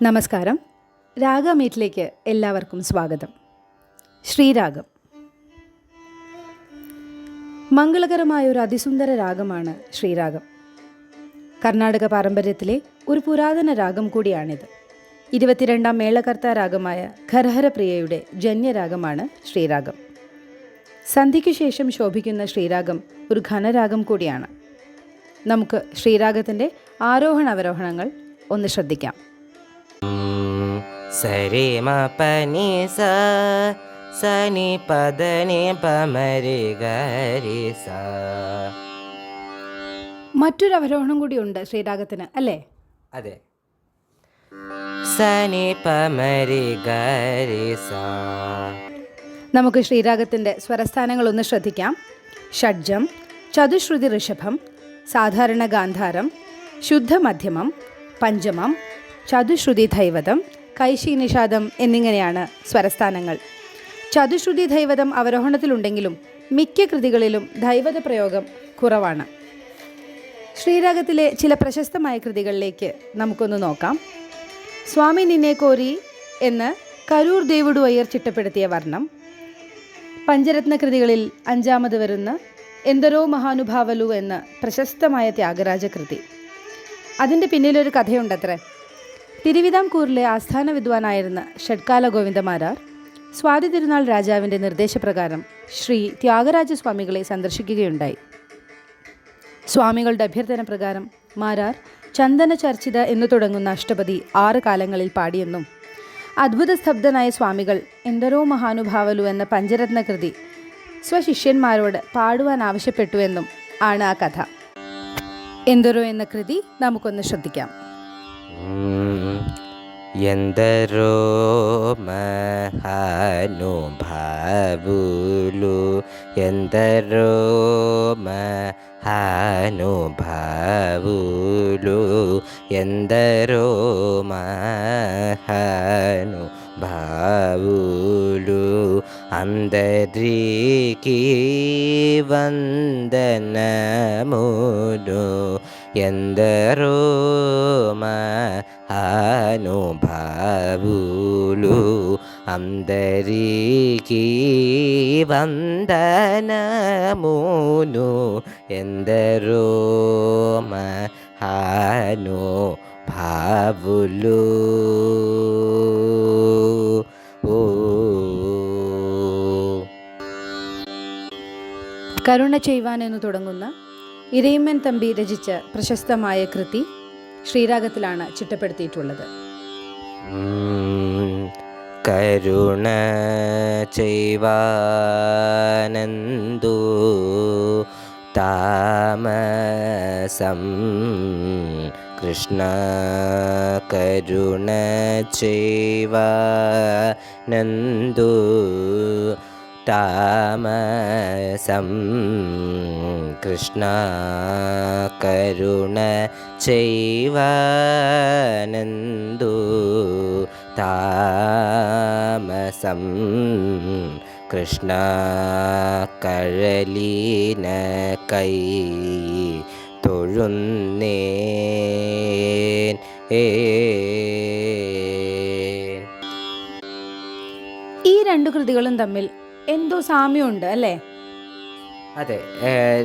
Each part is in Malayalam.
നമസ്കാരം. രാഗമീറ്റിലേക്ക് എല്ലാവർക്കും സ്വാഗതം. ശ്രീരാഗം മംഗളകരമായ ഒരു അതിസുന്ദര രാഗമാണ് ശ്രീരാഗം. കർണാടക പാരമ്പര്യത്തിലെ ഒരു പുരാതന രാഗം കൂടിയാണിത്. 22ാം മേളകർത്ത രാഗമായ ഖരഹരപ്രിയയുടെ ജന്യരാഗമാണ് ശ്രീരാഗം. സന്ധിക്കു ശേഷം ശോഭിക്കുന്ന ശ്രീരാഗം ഒരു ഘനരാഗം കൂടിയാണ്. നമുക്ക് ശ്രീരാഗത്തിൻ്റെ ആരോഹണ അവരോഹണങ്ങൾ ഒന്ന് ശ്രദ്ധിക്കാം. സരി മ പനി സ സനി പദനി പമരി ഗരി സ. മറ്റൊരു അവരോഹണം കൂടിയുണ്ട് ശ്രീരാഗത്തിന്, അല്ലേ? അതെ. സനി പമരി ഗരി സ. നമുക്ക് ശ്രീരാഗത്തിൻ്റെ സ്വരസ്ഥാനങ്ങൾ ഒന്ന് ശ്രദ്ധിക്കാം. ഷഡ്ജം, ചതുശ്രുതി ഋഷഭം, സാധാരണ ഗാന്ധാരം, ശുദ്ധ മധ്യമം, പഞ്ചമം, ചതുശ്രുതി ധൈവതം, കൈശി നിഷാദം എന്നിങ്ങനെയാണ് സ്വരസ്ഥാനങ്ങൾ. ചതുശ്രുതി ധൈവതം അവരോഹണത്തിലുണ്ടെങ്കിലും മിക്ക കൃതികളിലും ധൈവത പ്രയോഗം കുറവാണ്. ശ്രീരാഗത്തിലെ ചില പ്രശസ്തമായ കൃതികളിലേക്ക് നമുക്കൊന്ന് നോക്കാം. സ്വാമി നിന്നെ കോരി എന്ന് കരൂർ ദേവുഡു അയ്യർ ചിട്ടപ്പെടുത്തിയ വർണ്ണം, പഞ്ചരത്ന കൃതികളിൽ 5ാമത് വരുന്ന എന്തരോ മഹാനുഭാവലു എന്ന പ്രശസ്തമായ ത്യാഗരാജ കൃതി. അതിൻ്റെ പിന്നിലൊരു കഥയുണ്ടത്രേ. തിരുവിതാംകൂറിലെ ആസ്ഥാന വിദ്വാനായിരുന്ന ഷഡ്കാല ഗോവിന്ദമാരാർ സ്വാതി തിരുനാൾ രാജാവിൻ്റെ നിർദ്ദേശപ്രകാരം ശ്രീ ത്യാഗരാജസ്വാമികളെ സന്ദർശിക്കുകയുണ്ടായി. സ്വാമികളുടെ അഭ്യർത്ഥന പ്രകാരം മാരാർ ചന്ദന ചർച്ചിത എന്നു തുടങ്ങുന്ന അഷ്ടപതി 6 കാലങ്ങളിൽ പാടിയെന്നും അദ്ഭുത സ്തബ്ധനായ സ്വാമികൾ എന്തരോ മഹാനുഭാവലു എന്ന പഞ്ചരത്ന കൃതി സ്വശിഷ്യന്മാരോട് പാടുവാൻ ആവശ്യപ്പെട്ടു എന്നും ആണ് ആ കഥ. എന്തരോ എന്ന കൃതി നമുക്കൊന്ന് ശ്രദ്ധിക്കാം. എന്തരോ മഹാനുഭാവുലു എന്തരോ മഹാനുഭാവുലു എന്തരോ മഹാനുഭാവുലു അന്തരീകി വന്ദനമുലു എന്തരോ മഹാനുഭാവുലു അന്തരീകി വന്ദനമുലു എന്തരോ മഹാനുഭാവുലു. കരുണ ചെയ്യുവാൻ എന്ന് തുടങ്ങുന്ന ഇരയിമ്മൻ തമ്പി രചിച്ച പ്രശസ്തമായ കൃതി ശ്രീരാഗത്തിലാണ് ചിട്ടപ്പെടുത്തിയിട്ടുള്ളത്. കരുണ ചെയ്വാനന്ദു താമസം കൃഷ്ണ കരുണ ചെയ്വാനന്ദു താമസം കൃഷ്ണ കരുണ ചെയ്വാനന്ദു താമസം കൃഷ്ണ കഴലീന കൈ തൊഴുന്നേൻ. ഈ 2 കൃതികളും തമ്മിൽ എന്തോ സാമ്യമുണ്ട്, അല്ലേ? അതെ,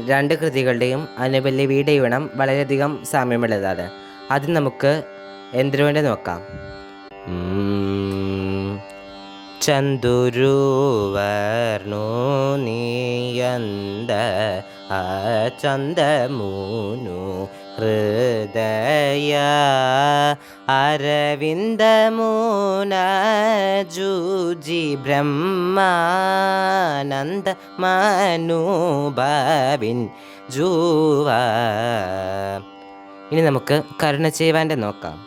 2 കൃതികളുടെയും അനുപല്ലി വീടയുണം വളരെയധികം സാമ്യമുള്ളതാണ്. അത് നമുക്ക് എന്തിനുവേണ്ടി നോക്കാം. ചന്ദുരുവർണു നീയന്ത ആ ചന്ദമൂനു ഹൃദയ അരവിന്ദമൂന ജൂജി ബ്രഹ്മാനന്ദ മനൂഭവിൻ ജൂവ. ഇനി നമുക്ക് കരുണ ചെയ്യുവാൻ്റെ നോക്കാം.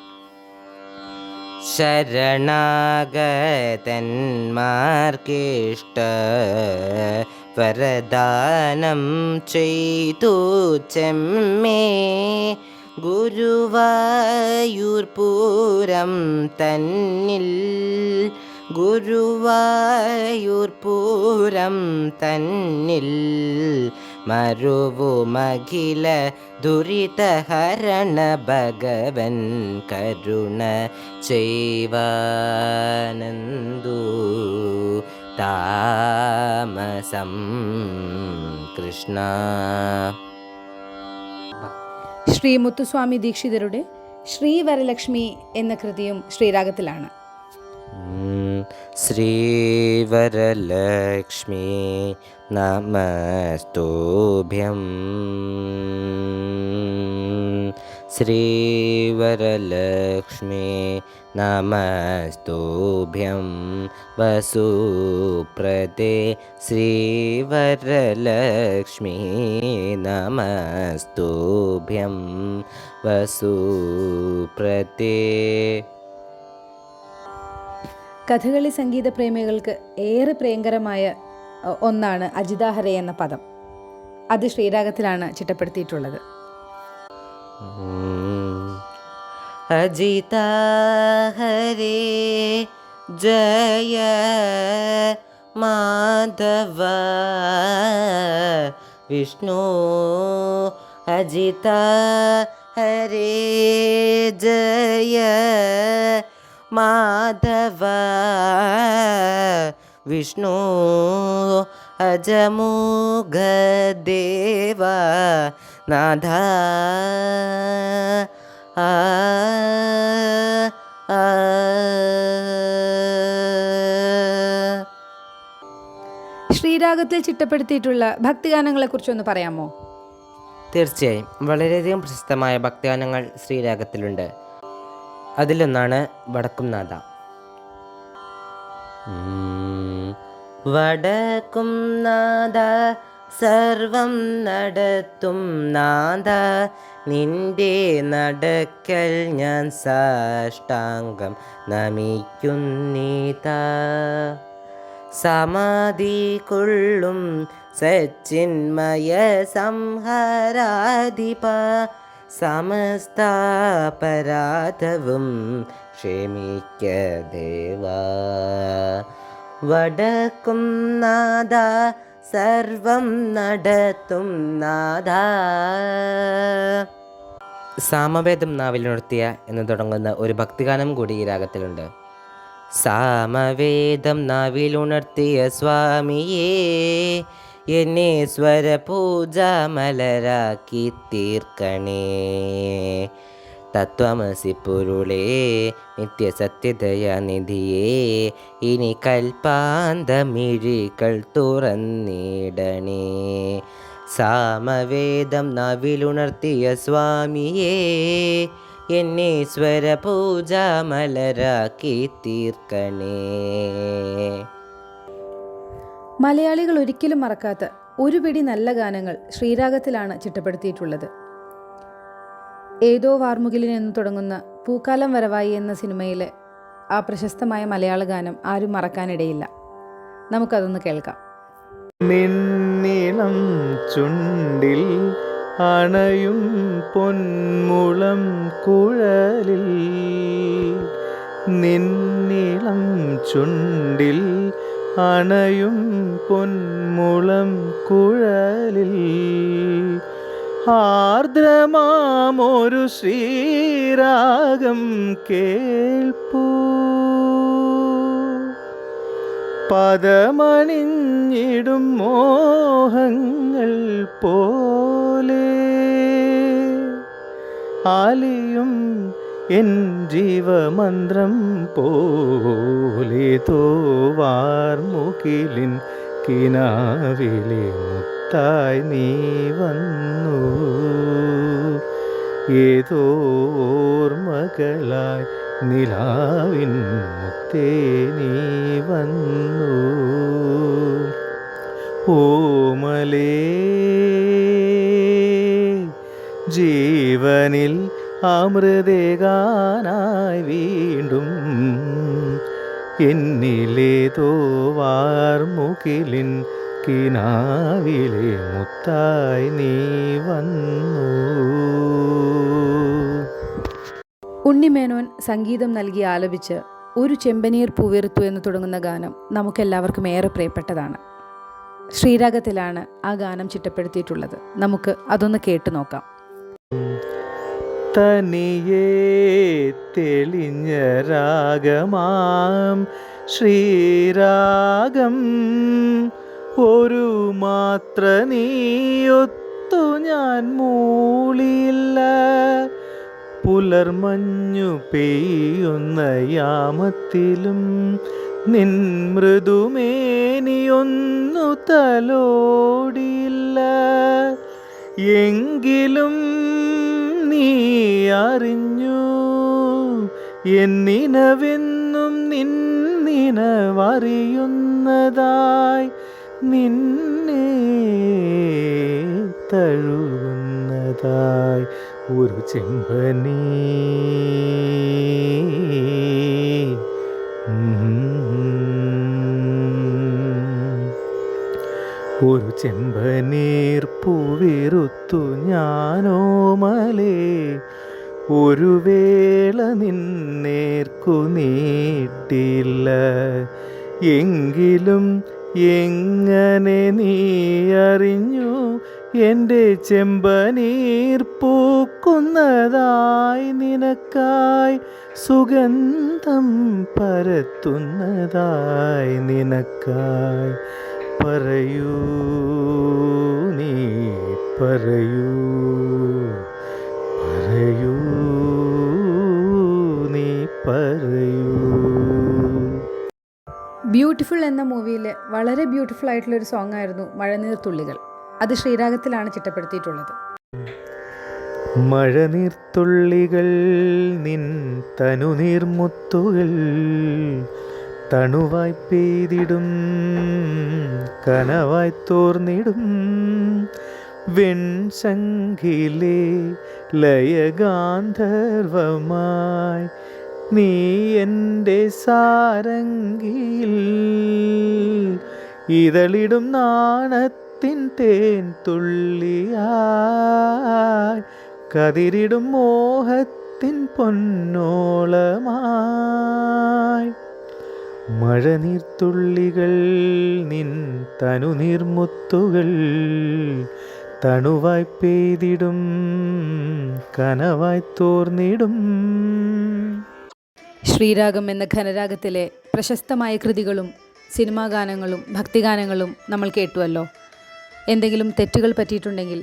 ശരണാഗതന്മാർക്കിഷ്ട വരദാനം ചെയ്തു ചെമ്മേ ഗുരുവായൂർപൂരം തന്നിൽ ഗുരുവായൂർപൂരം തന്നിൽ മരുവുമഖില ദുരിതഹരണ ഭഗവൻ കരുണ ചെയ്വാനന്ദു താമസം കൃഷ്ണ. ശ്രീ മുത്തുസ്വാമി ദീക്ഷിതരുടെ ശ്രീവരലക്ഷ്മി എന്ന കൃതിയും ശ്രീരാഗത്തിലാണ്. ശ്രീവരലക്ഷ്മി നമസ്തുഭ്യം. ശ്രീവരലക്ഷ്മി നമസ്തുഭ്യം വസുപ്രദേ. ശ്രീവരലക്ഷ്മി നമസ്തുഭ്യം വസുപ്രദേ. കഥകളി സംഗീത പ്രേമികൾക്ക് ഏറെ പ്രിയങ്കരമായ ഒന്നാണ് അജിതാഹരേ എന്ന പദം. അത് ശ്രീരാഗത്തിലാണ് ചിട്ടപ്പെടുത്തിയിട്ടുള്ളത്. അജിതാഹരേ ജയ മാധവ വിഷ്ണു. അജിതാഹരേ ജയ മാധവ വിഷ്ണു. അജമുഖദേവ നാഥ. ശ്രീരാഗത്തിൽ ചിട്ടപ്പെടുത്തിയിട്ടുള്ള ഭക്തിഗാനങ്ങളെക്കുറിച്ചൊന്ന് പറയാമോ? തീർച്ചയായും. വളരെയധികം പ്രശസ്തമായ ഭക്തിഗാനങ്ങൾ ശ്രീരാഗത്തിലുണ്ട്. അതിലൊന്നാണ് വടക്കും നാഥ. വടക്കും നാഥ സർവം നടത്തും നാഥ, നിന്റെ നടക്കൽ ഞാൻ സാഷ്ടാംഗം നമിക്കുന്നീതാ. സമാധി കൊള്ളും സച്ചിന്മയ സംഹാരാധിപ, സമസ്താപരാധവും ക്ഷമിക്ക ദേവാ. വടക്കും നാഥ സർവം നടത്തും നാഥ. സാമവേദം നാവിലുണർത്തിയ എന്ന് തുടങ്ങുന്ന ഒരു ഭക്തിഗാനം കൂടി ഈ രാഗത്തിലുണ്ട്. സാമവേദം നാവിലുണർത്തിയ സ്വാമിയേ, എന്നെ സ്വരപൂജ മലരാക്കി തീർക്കണേ. തത്വമസി പൊരുളേ നിത്യസത്യദയാനിധിയേ, ഇനി കൽപ്പാന്തമിഴികൾ തുറന്നിടണേ. സാമവേദം നാവിലുണർത്തിയ സ്വാമിയേ, എന്നെ സ്വരപൂജ മലരാക്കി തീർക്കണേ. മലയാളികൾ ഒരിക്കലും മറക്കാത്ത ഒരു പിടി നല്ല ഗാനങ്ങൾ ശ്രീരാഗത്തിലാണ് ചിട്ടപ്പെടുത്തിയിട്ടുള്ളത്. ഏതോ വാർമുകിലിൻ എന്ന് തുടങ്ങുന്ന പൂക്കാലം വരവായി എന്ന സിനിമയിലെ ആ പ്രശസ്തമായ മലയാള ഗാനം ആരും മറക്കാനിടയില്ല. നമുക്കതൊന്ന് കേൾക്കാം. നിന്നിളം ചുണ്ടിൽ അണയും പൊന്മുളം കുഴലിൽ, നിന്നിളം ചുണ്ടിൽ അണയും പൊന്മുളം കുഴലിൽ, ആർദ്രമാമൊരു ശ്രീരാഗം കേൾപ്പൂ. പദമണിഞ്ഞിടും മോഹങ്ങൾ പോലെ ആലിയും എൻ ജീവമന്ത്രം പോലെ, തോവാർമുകിലിൻ കിനാവിലെ മുത്തായി നീ വന്നു. ഏതോ ഓർമ്മകളായി നിലാവിൻ മുത്തേ നീ വന്നു. ഓമലേ ജീവനിൽ അമൃതേകാനായി വീണ്ടും എന്നിലേതോ വാർമുകിലിൻ കിനാവിലെ മുത്തായി നീ വന്നു. ഉണ്ണിമേനോൻ സംഗീതം നൽകി ആലപിച്ച് ഒരു ചെമ്പനീർ പൂവിറുത്തു എന്ന് തുടങ്ങുന്ന ഗാനം നമുക്കെല്ലാവർക്കും ഏറെ പ്രിയപ്പെട്ടതാണ്. ശ്രീരാഗത്തിലാണ് ആ ഗാനം ചിട്ടപ്പെടുത്തിയിട്ടുള്ളത്. നമുക്ക് അതൊന്ന് കേട്ടു നോക്കാം. തനിയേ തെളിഞ്ഞ രാഗമാം ശ്രീരാഗം ഒരു മാത്ര നീയൊത്തു ഞാൻ മൂളിയില്ല. പുലർമഞ്ഞു പെയ്യുന്ന യാമത്തിലും നിൻ മൃദുമേനിയൊന്നു തലോടിയില്ല. എങ്കിലും നീ അറിഞ്ഞു എന്നിനവെന്നും നിന്നിനവറിയുന്നതായി, നിന്നെ തഴുകുന്നതായി ഒരു ചെമ്പനീ. ഒരു ചെമ്പനീർ പൂവിറുത്തു ഞാനോമലേ ഒരു വേള നിന്നേർക്കു നീട്ടില്ല. എങ്കിലും എങ്ങനെ നീ അറിഞ്ഞു എൻ്റെ ചെമ്പനീർ പൂക്കുന്നതായി, നിനക്കായി സുഗന്ധം പരത്തുന്നതായി, നിനക്കായി. പറയൂ നീ പറയൂ, പറയൂ നീ പറയൂ. ബ്യൂട്ടിഫുൾ എന്ന മൂവിയിൽ വളരെ ബ്യൂട്ടിഫുൾ ആയിട്ടുള്ളൊരു സോങ് ആയിരുന്നു മഴനീർത്തുള്ളികൾ. അത് ശ്രീരാഗത്തിലാണ് ചിട്ടപ്പെടുത്തിയിട്ടുള്ളത്. മഴനീർത്തുള്ളികൾ നിൻ തനുനീർമുത്തുകൾ തണുവായി പെയ്തിടും, കനവായി തോർന്നിടും. വെൺശങ്കിലെ ലയഗാന്ധർവമായി നീ എൻ്റെ സാരംഗിയിൽ ഇതളിടും നാണത്തിൻ തേൻ തുള്ളിയായി, കതിരിടും മോഹത്തിൻ പൊന്നോളമായി. മഴനീർത്തുള്ളികൾ നിൻ തനുനീർമുത്തുകൾ തണുവായി പെയ്തിടും, കനവായി തോർന്നിടും. ശ്രീരാഗം എന്ന ഘനരാഗത്തിലെ പ്രശസ്തമായ കൃതികളും സിനിമാ ഗാനങ്ങളും ഭക്തിഗാനങ്ങളും നമ്മൾ കേട്ടുവല്ലോ. എന്തെങ്കിലും തെറ്റുകൾ പറ്റിയിട്ടുണ്ടെങ്കിൽ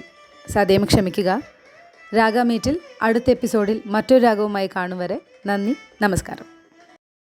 സദയം ക്ഷമിക്കുക. രാഗമീറ്റിൽ അടുത്ത എപ്പിസോഡിൽ മറ്റൊരു രാഗവുമായി കാണും വരെ നന്ദി, നമസ്കാരം.